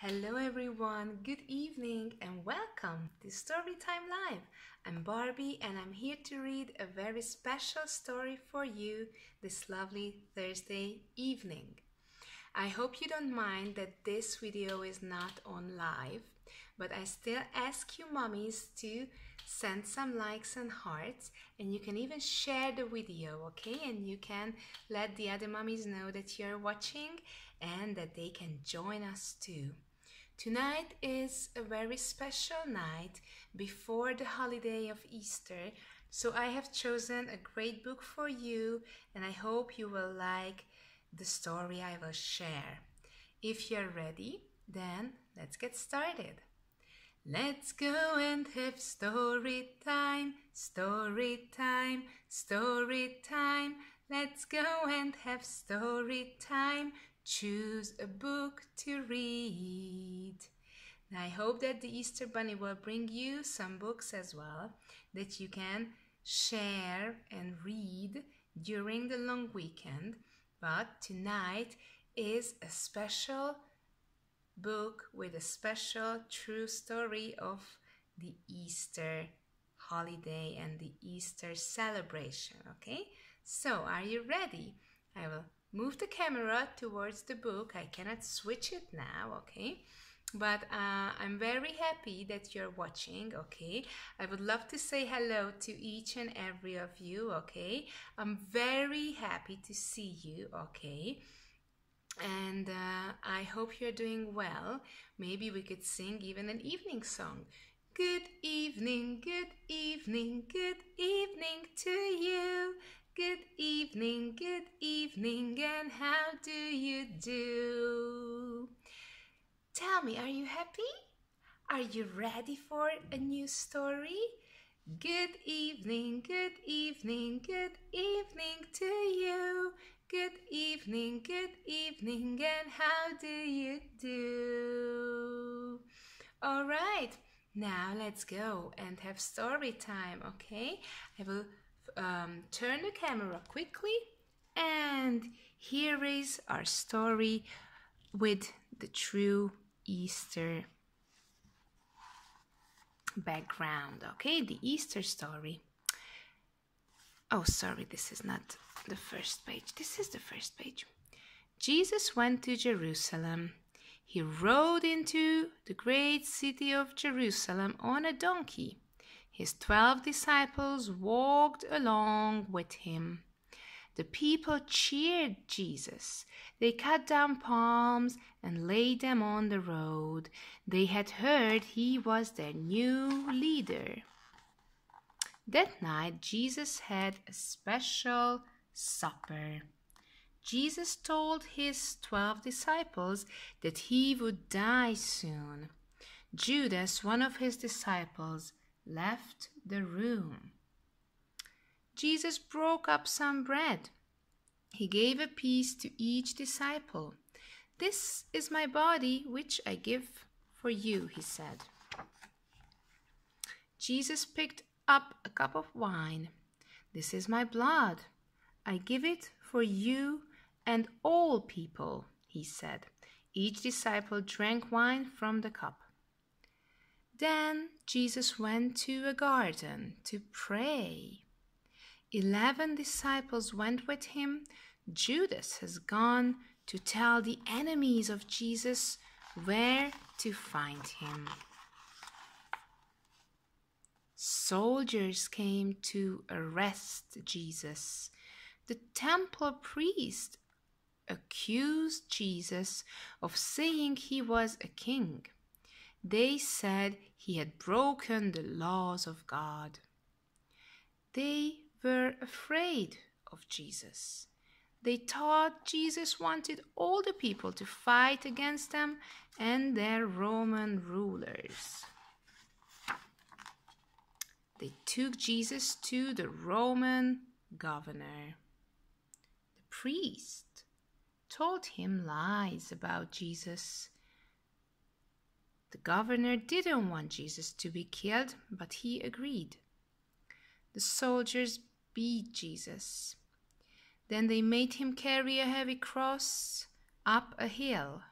Hello everyone, good evening and welcome to Storytime Live. I'm Barbie and I'm here to read a very special story for you this lovely Thursday evening. I hope you don't mind that this video is not on live, but I still ask you mummies to send some likes and hearts, and you can even share the video, okay? And you can let the other mummies know that you're watching and that they can join us too. Tonight is a very special night before the holiday of Easter, so I have chosen a great book for you, and I hope you will like the story I will share. If you're ready, then let's get started. Let's go and have story time, story time, story time. Let's go and have story time. Choose a book to read. Now, I hope that the Easter Bunny will bring you some books as well that you can share and read during the long weekend. But tonight is a special book with a special true story of the Easter holiday and the Easter celebration, okay? So, are you ready? I will move the camera towards the book. I cannot switch it now, okay? But I'm very happy that you're watching, okay? I would love to say hello to each and every of you, okay? I'm very happy to see you, okay? And I hope you're doing well. Maybe we could sing even an evening song. Good evening, good evening, good evening to you. Good evening, and how do you do? Tell me, are you happy? Are you ready for a new story? Good evening, good evening, good evening to you. Good evening, and how do you do? All right, now let's go and have story time, okay? I will turn the camera quickly, and here is our story with the true Easter background, okay? The Easter story. Oh, sorry, this is not the first page. This is the first page. Jesus went to Jerusalem. He rode into the great city of Jerusalem on a donkey. His 12 disciples walked along with him. The people cheered Jesus. They cut down palms and laid them on the road. They had heard he was their new leader. That night, Jesus had a special supper. Jesus told his 12 disciples that he would die soon. Judas, one of his disciples, left the room. Jesus broke up some bread. He gave a piece to each disciple. "This is my body, which I give for you," he said. Jesus picked up a cup of wine. "This is my blood. I give it for you and all people," he said. Each disciple drank wine from the cup. Then Jesus went to a garden to pray. 11 disciples went with him. Judas has gone to tell the enemies of Jesus where to find him. Soldiers came to arrest Jesus. The temple priest accused Jesus of saying he was a king. They said he had broken the laws of God. They were afraid of Jesus. They thought Jesus wanted all the people to fight against them and their Roman rulers. They took Jesus to the Roman governor. The priest told him lies about Jesus. The governor didn't want Jesus to be killed, but he agreed. The soldiers beat Jesus. Then they made him carry a heavy cross up a hill.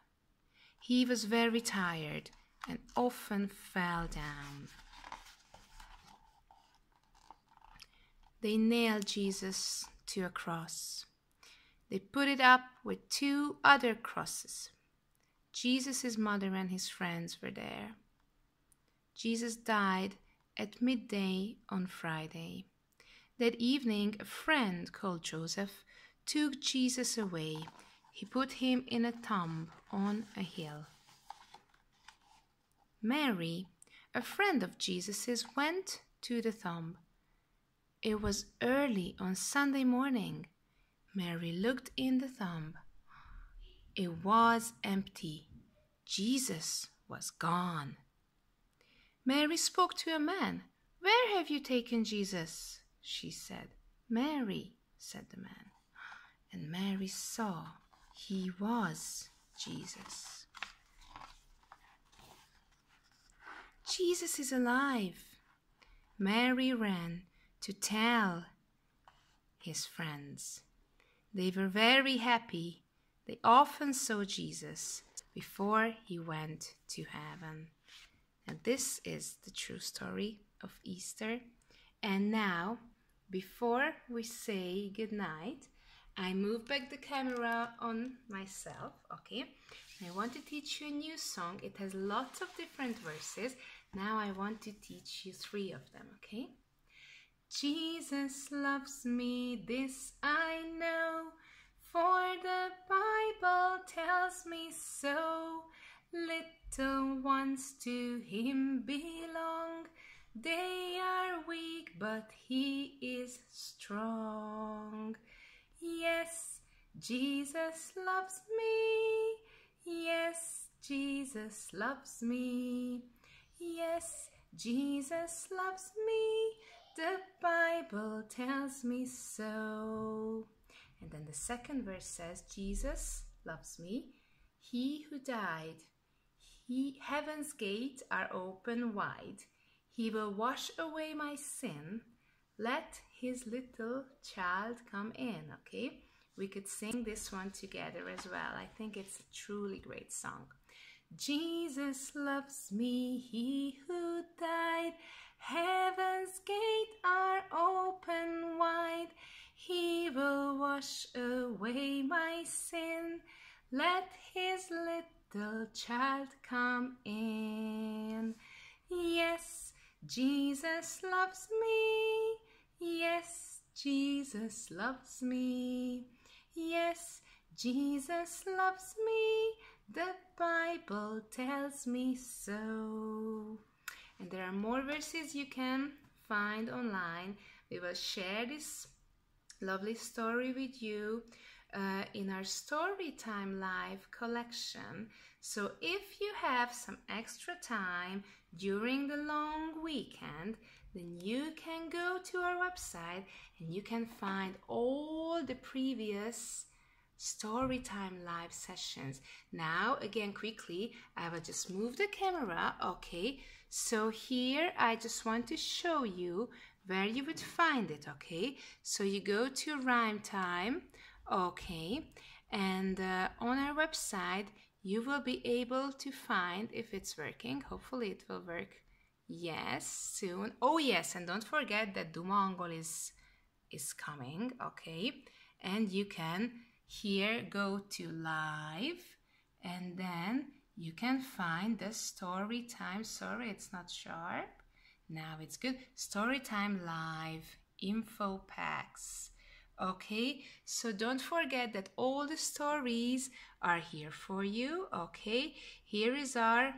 He was very tired and often fell down. They nailed Jesus to a cross. They put it up with 2 other crosses. Jesus' mother and his friends were there. Jesus died at midday on Friday. That evening, a friend called Joseph took Jesus away. He put him in a tomb on a hill. Mary, a friend of Jesus's, went to the tomb. It was early on Sunday morning. Mary looked in the tomb. It was empty. Jesus was gone. Mary spoke to a man. "Where have you taken Jesus?" she said. "Mary," said the man. And Mary saw he was Jesus. Jesus is alive. Mary ran to tell his friends. They were very happy. They often saw Jesus before he went to heaven. And this is the true story of Easter. And now, before we say goodnight, I move back the camera on myself, okay? I want to teach you a new song. It has lots of different verses. Now I want to teach you 3 of them, okay? Jesus loves me, this I know, for the Bible tells me so. Little ones to him belong. They are weak, but he is strong. Yes, Jesus loves me. Yes, Jesus loves me. Yes, Jesus loves me. The Bible tells me so. And then the second verse says, Jesus loves me. He who died, heaven's gates are open wide. He will wash away my sin. Let his little child come in, okay? We could sing this one together as well. I think it's a truly great song. Jesus loves me, he who died. Heaven's gates are open wide. He will wash away my sin. Let his little child come in. Yes, Jesus loves me. Yes, Jesus loves me. Yes, Jesus loves me. The Bible tells me so. And there are more verses you can find online. We will share this lovely story with you in our Storytime Live collection. So if you have some extra time during the long weekend, then you can go to our website and you can find all the previous Storytime Live sessions. Now, again, quickly, I will just move the camera, okay? So here, I just want to show you where you would find it, okay? So you go to Rhyme Time, okay? And on our website, you will be able to find, if it's working, hopefully it will work, yes, soon. Oh yes, and don't forget that Duma Angol is coming, okay? And you can here go to live, and then you can find the story time. Sorry, it's not sharp. Now it's good. Storytime Live info packs. Okay, so don't forget that all the stories are here for you. Okay, here is our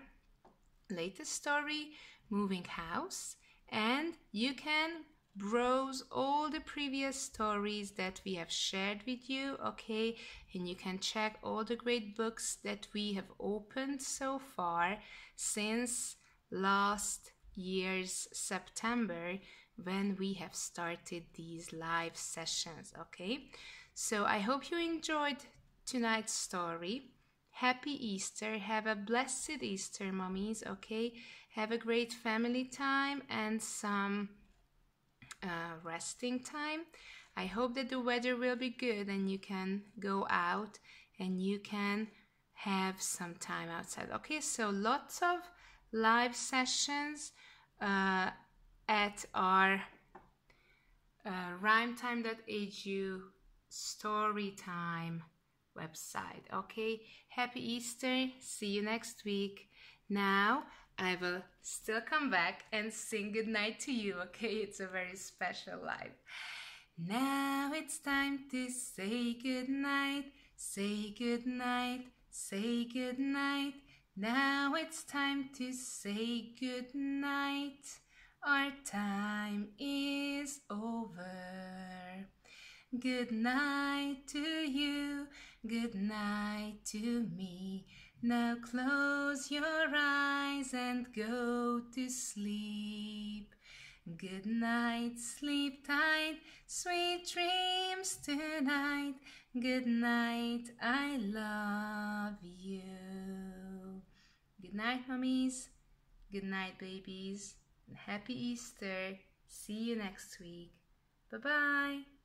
latest story, Moving House, and you can browse all the previous stories that we have shared with you, okay? And you can check all the great books that we have opened so far since last year's September, when we have started these live sessions, okay? So I hope you enjoyed tonight's story. Happy Easter. Have a blessed Easter, mommies, okay? Have a great family time and some resting time. I hope that the weather will be good and you can go out and you can have have some time outside. Okay, so lots of live sessions at our rhymetime.edu storytime website. Okay, happy Easter. See you next week. Now I will still come back and sing goodnight to you. Okay, it's a very special live. Now it's time to say goodnight. Say goodnight. Say goodnight. Now it's time to say goodnight. Our time is over. Good night to you, good night to me. Now close your eyes and go to sleep. Good night, sleep tight, sweet dreams tonight. Good night, I love you. Good night, mummies. Good night, babies. And happy Easter. See you next week. Bye-bye.